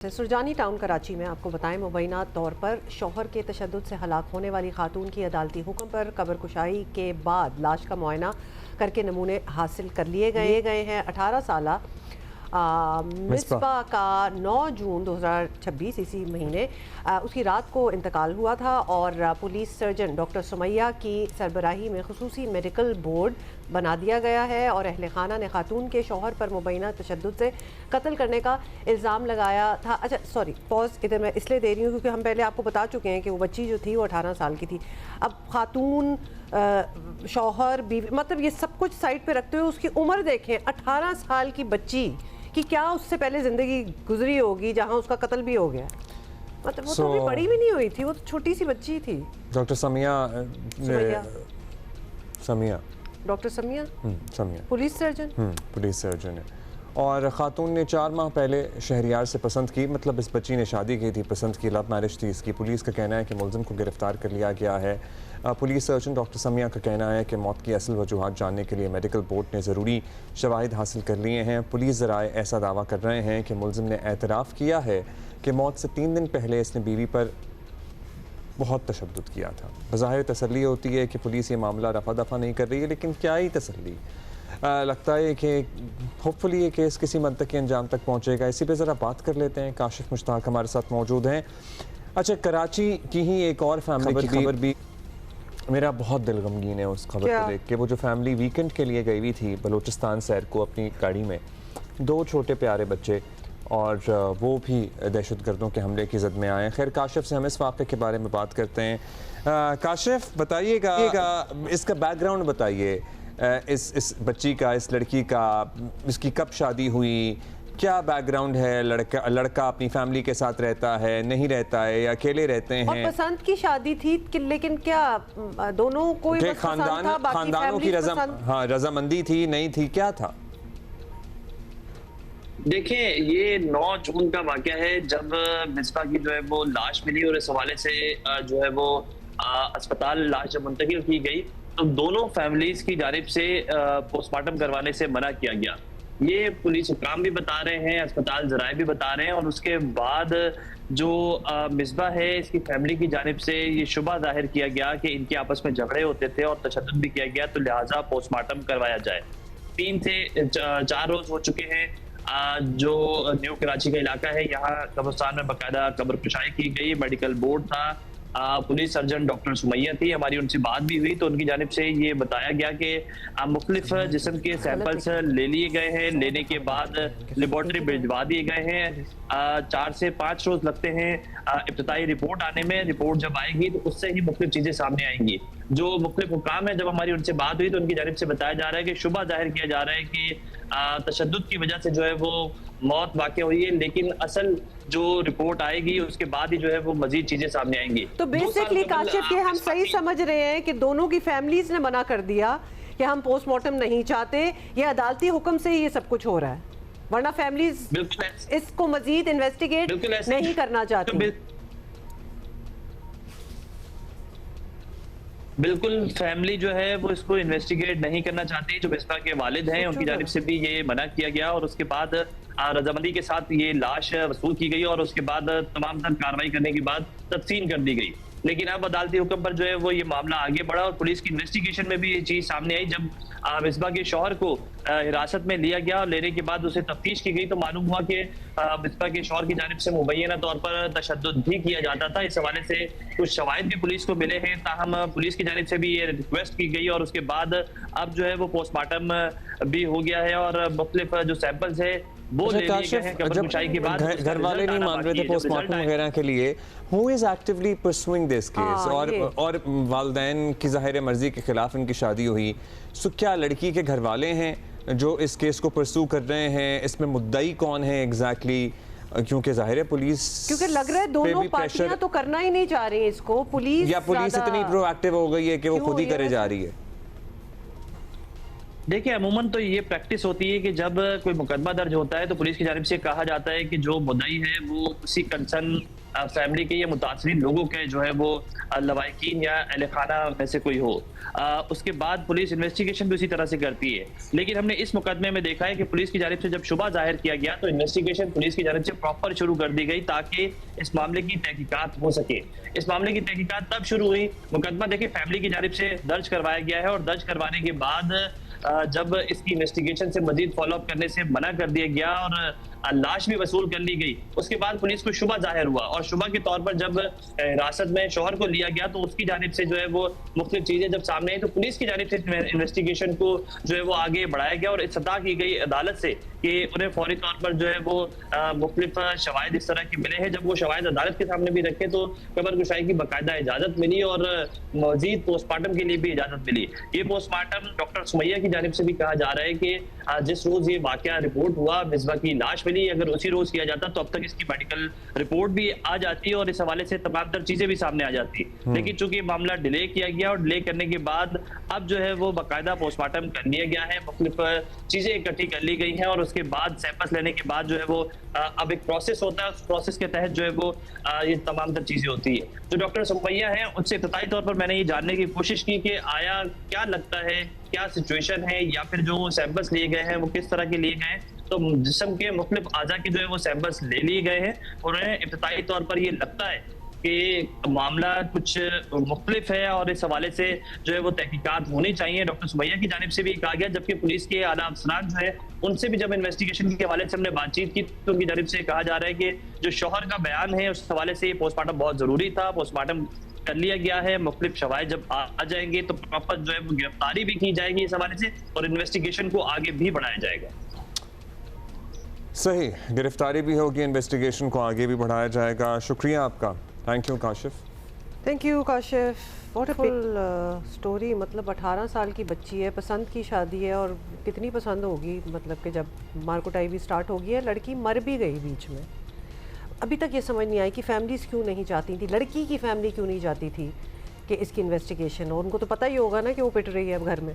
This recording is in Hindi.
सुरजानी टाउन कराची में आपको बताएं मुबैना तौर पर शौहर के तशद्दुद से हलाक होने वाली खातून की अदालती हुक्म पर कब्र कुशाई के बाद लाश का मुआयना करके नमूने हासिल कर लिए गए हैं। 18 साल मिसबा का 9 जून 2026 इसी महीने उसकी रात को इंतकाल हुआ था और पुलिस सर्जन डॉक्टर सुमैया की सरबराही में खुसूसी मेडिकल बोर्ड बना दिया गया है और अहले खाना ने खातून के शौहर पर मुबैना तशद्दुद से कत्ल करने का इल्ज़ाम लगाया था। अच्छा सॉरी पॉज इधर मैं इसलिए दे रही हूँ क्योंकि हम पहले आपको बता चुके हैं कि वो बच्ची जो थी वो 18 साल की थी। अब खातून शौहर बीवी मतलब ये सब कुछ साइड पे रखते हुए उसकी उम्र देखें, 18 साल की बच्ची कि क्या उससे पहले ज़िंदगी गुजरी होगी जहाँ उसका कत्ल भी हो गया। मतलब वो तो अभी बड़ी भी नहीं हुई थी, वो तो छोटी सी बच्ची थी। डॉक्टर समिया पुलिस सर्जन है और ख़ातून ने 4 माह पहले शहरियार से पसंद की, मतलब इस बच्ची ने शादी की थी, पसंद की, लव मैरिज थी इसकी। पुलिस का कहना है कि मुलज़िम को गिरफ़्तार कर लिया गया है। पुलिस सर्जन डॉक्टर समिया का कहना है कि मौत की असल वजूहात जानने के लिए मेडिकल बोर्ड ने ज़रूरी शवाहिद हासिल कर लिए हैं। पुलिस ज़राए ऐसा दावा कर रहे हैं कि मुलज़िम ने एतराफ़ किया है कि मौत से 3 दिन पहले इसने बीवी पर बहुत तशद्दुद किया था। बज़ाहिर तसल्ली होती है कि पुलिस ये मामला रफ़ा दफ़ा नहीं कर रही है, लेकिन क्या ही तसल्ली, लगता है कि होपफुली ये केस किसी मंतक के अंजाम तक पहुँचेगा। इसी पे ज़रा बात कर लेते हैं। काशिफ मुश्ताक हमारे साथ मौजूद हैं। अच्छा, कराची की ही एक और फैमिली की खबर भी मेरा बहुत दिल गमगीन है उस खबर को देख के। वो जो फैमिली वीकेंड के लिए गई हुई थी बलूचिस्तान सैर को अपनी गाड़ी में, 2 छोटे प्यारे बच्चे, और वो भी दहशतगर्दों के हमले की जद में आए। खैर, काशिफ से हम इस वाक़े के बारे में बात करते हैं। काशिफ बताइएगा, इसका बैकग्राउंड बताइए, इस बच्ची का, इस लड़की का, इसकी कब शादी हुई, क्या बैकग्राउंड है? लड़का अपनी फैमिली के साथ रहता है, नहीं रहता है, या अकेले रहते हैं? और पसंद की शादी थी लेकिन क्या दोनों को खानदानों की रजामंदी थी, नहीं थी, क्या था? देखिए, ये 9 जून का वाक़या है जब मिसबा की जो है वो लाश मिली और इस हवाले से जो है वो अस्पताल लाश जब मुंतकिल की गई तो दोनों फैमिलीज की जानिब से पोस्टमार्टम करवाने से मना किया गया। ये पुलिस हुकाम भी बता रहे हैं, अस्पताल ज़राए भी बता रहे हैं। और उसके बाद जो मिसबा है, इसकी फैमिली की जानिब से ये शुबा जाहिर किया गया कि इनके आपस में झगड़े होते थे और तशद्दुद भी किया गया, तो लिहाजा पोस्टमार्टम करवाया जाए। 3 से 4 रोज हो चुके हैं। जो न्यू कराची का इलाका है, यहाँ कब्रिस्तान में बाकायदा कब्र कुशाई की गई, मेडिकल बोर्ड था, पुलिस सर्जन डॉक्टर सुमैया थी। हमारी उनसे बात भी हुई तो उनकी जानिब से ये बताया गया कि मुख्तलिफ जिस्म के सैंपल्स ले लिए गए हैं, लेने के बाद लेबॉर्ट्री भिजवा दिए गए हैं। 4 से 5 रोज लगते हैं इब्तिदाई रिपोर्ट आने में। रिपोर्ट जब आएगी तो उससे ही मुख्तलिफ चीजें सामने आएंगी। जो मुख्तलिफ हुकाम है, जब हमारी उनसे बात हुई तो उनकी जानिब से बताया जा रहा है कि शुबा जाहिर किया जा रहा है कि तशद्दुद की वजह से जो है वो मौत वाक़या हुई है, लेकिन असल जो रिपोर्ट आएगी उसके बाद ही जो है वो मजीद चीजें सामने आएंगी। तो बेसिकली काशिफ, ये हम सही समझ रहे हैं कि दोनों की फैमिलीज ने मना कर दिया कि हम पोस्टमार्टम नहीं चाहते, ये अदालती हुक्म से ही ये सब कुछ हो रहा है, वरना फैमिलीज इसको मजीद इन्वेस्टिगेट नहीं करना चाहती। बिल्कुल, फैमिली जो है वो इसको इन्वेस्टिगेट नहीं करना चाहती। जो मिसबा के वालिद हैं उनकी जानिब से भी ये मना किया गया और उसके बाद रजामंदी के साथ ये लाश वसूल की गई और उसके बाद तमाम तर कार्रवाई करने के बाद तदफीन कर दी गई। लेकिन अब अदालती हुक्म पर जो है वो ये मामला आगे बढ़ा और पुलिस की इन्वेस्टिगेशन में भी ये चीज सामने आई। जब मिसबा के शौहर को हिरासत में लिया गया और लेने के बाद उसे तफ्तीश की गई तो मालूम हुआ कि मिसबा के शौहर की जानिब से मुबैना तौर पर तशद्दुद भी किया जाता था। इस हवाले से कुछ शवाहिद भी पुलिस को मिले हैं, ताहम पुलिस की जानिब से भी ये रिक्वेस्ट की गई और उसके बाद अब जो है वो पोस्टमार्टम भी हो गया है और मुख्तलिफ जो सैंपल्स है वो ले लिए गए हैं। कब्र कुशाई के बाद घर वाले नहीं मान रहे थे पोस्टमार्टम वगैरह के लिए, who is actively pursuing this case? और वालिदैन की ज़ाहिर मर्जी के खिलाफ इनकी शादी हुई, सो क्या लड़की के घर वाले हैं जो इस केस को परसू कर रहे हैं? इसमें मुद्दई कौन है एग्जैक्टली? क्योंकि जाहिर है पुलिस, क्योंकि लग रहा है दोनों पार्टियां तो करना ही नहीं चाह रही है इसको, पुलिस इतनी प्रोएक्टिव हो गई है कि वो खुद ही करे जा रही है। देखिए, अमूमन तो ये प्रैक्टिस होती है कि जब कोई मुकदमा दर्ज होता है तो पुलिस की जानिब से कहा जाता है कि जो मुद्दई है वो उसी कंसर्न फैमिली के या मुतासरीन लोगों के जो है वो लवाहिकीन या अहले खाना में से कोई हो। उसके बाद पुलिस इन्वेस्टिगेशन भी उसी तरह से करती है। लेकिन हमने इस मुकदमे में देखा है कि पुलिस की जानिब से जब शुबा जाहिर किया गया तो इन्वेस्टिगेशन पुलिस की जानिब से प्रॉपर शुरू कर दी गई ताकि इस मामले की तहकीकात हो सके। इस मामले की तहकीकात तब शुरू हुई, मुकदमा देखिए फैमिली की जानिब से दर्ज करवाया गया है और दर्ज करवाने के बाद जब इसकी इन्वेस्टिगेशन से मजीद फॉलोअप करने से मना कर दिया गया और लाश भी वसूल कर ली गई, उसके बाद पुलिस को शुबा जाहिर हुआ और शुबा के तौर पर जब हिरासत में शौहर को लिया गया तो उसकी जानिब से जो है वो मुख्तलिफ चीजें जब सामने आई तो पुलिस की जानिब से इन्वेस्टिगेशन को जो है वो आगे बढ़ाया गया और इस्तदा की गई अदालत से कि उन्हें फौरी तौर पर जो है वो मुख्तलिफ शवाहिद इस तरह के मिले हैं। जब वो शवाहिद अदालत के सामने भी रखे तो कबर कुशाई की बाकायदा इजाजत मिली और मजीद पोस्टमार्टम के लिए भी इजाजत मिली। ये पोस्टमार्टम डॉक्टर सुमैया की जानिब से भी कहा जा रहा है कि जिस रोज ये वाकया रिपोर्ट हुआ, मिसबा की लाश मिली, अगर उसी रोज किया जाता तो अब तक इसकी मेडिकल रिपोर्ट भी आ जाती और इस हवाले से तमाम तर चीजें भी सामने आ जाती। लेकिन चूंकि मामला डिले किया गया और डिले करने के बाद अब जो है वो बाकायदा पोस्टमार्टम कर लिया गया है, मुख्तलिफ चीजें इकट्ठी कर ली गई हैं और उसके बाद सैंपल्स लेने के बाद जो है वो अब एक प्रोसेस होता है, उस प्रोसेस के तहत जो है वो ये तमाम तर चीजें होती है। जो डॉक्टर सुमैया हैं उनसे इब्तिदाई तौर पर मैंने ये जानने की कोशिश की कि आया क्या लगता है, क्या सिचुएशन है या फिर जो सैंपल्स लिए गए हैं वो किस तरह के लिए गए हैं। तो जिस्म के मुख्तलिफ आज़ा के जो है वो सैंपल्स ले लिए गए हैं और उन्हें इब्तिदाई तौर पर ये लगता है कि मामला कुछ मुख्तलिफ है और इस हवाले से जो है वो तहकीकात होनी चाहिए। डॉक्टर सुमैया की जानिब से भी कहा गया, जबकि पुलिस के आला अफसरान जो है उनसे भी जब इन्वेस्टिगेशन के हवाले से हमने बातचीत की तो उनकी जानिब से कहा जा रहा है कि जो शौहर का बयान है उस हवाले से पोस्टमार्टम बहुत जरूरी था, पोस्टमार्टम कर लिया गया है। मुख्तलिफ शवाहिद जब आ जाएंगे तो प्रॉपर जो है वो गिरफ्तारी भी की जाएगी इस हवाले से और इन्वेस्टिगेशन को आगे भी बढ़ाया जाएगा। सही, गिरफ्तारी भी होगी, इन्वेस्टिगेशन को आगे भी बढ़ाया जाएगा। शुक्रिया आपका, thank you Kashif. Thank you Kashif. What a full story. मतलब 18 साल की बच्ची है, पसंद की शादी है और कितनी पसंद होगी, मतलब कि जब मारकुटाई भी स्टार्ट होगी है, लड़की मर भी गई बीच में। अभी तक ये समझ नहीं आई कि फैमिलीज़ क्यों नहीं चाहती थी, लड़की की फैमिली क्यों नहीं चाहती थी कि इसकी इन्वेस्टिगेशन हो। उनको तो पता ही होगा ना कि वो पिट रही है अब घर में।